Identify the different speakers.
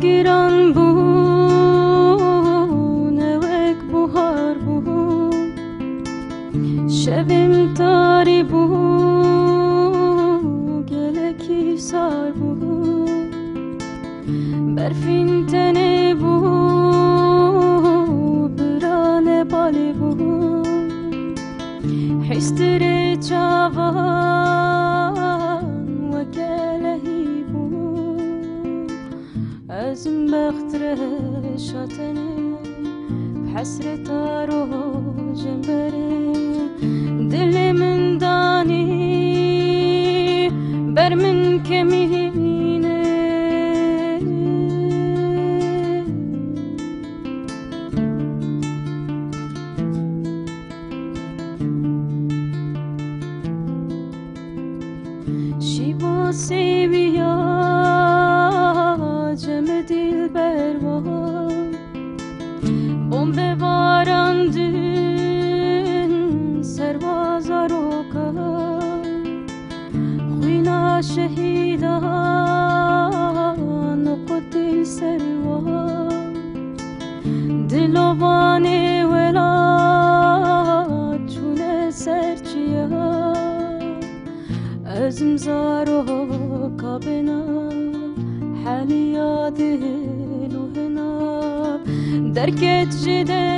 Speaker 1: گران بون وک بهار بون شبم تاری بون گلکی سار بون برفین تنه بون بران بالی بون حستر چاوان و گلهی بون ازم بختر شاتنه حسرت رو جنبره دل من دانی بر من کمینه شیوا سیبیا جم دل بروان بمب باراندن سربازا رو کن خوینا شهیدان و قتل سروان دلوانه ولاد چونه سرچیا ازم زارو کابنا حالي يا دهل وهنا دركت جدال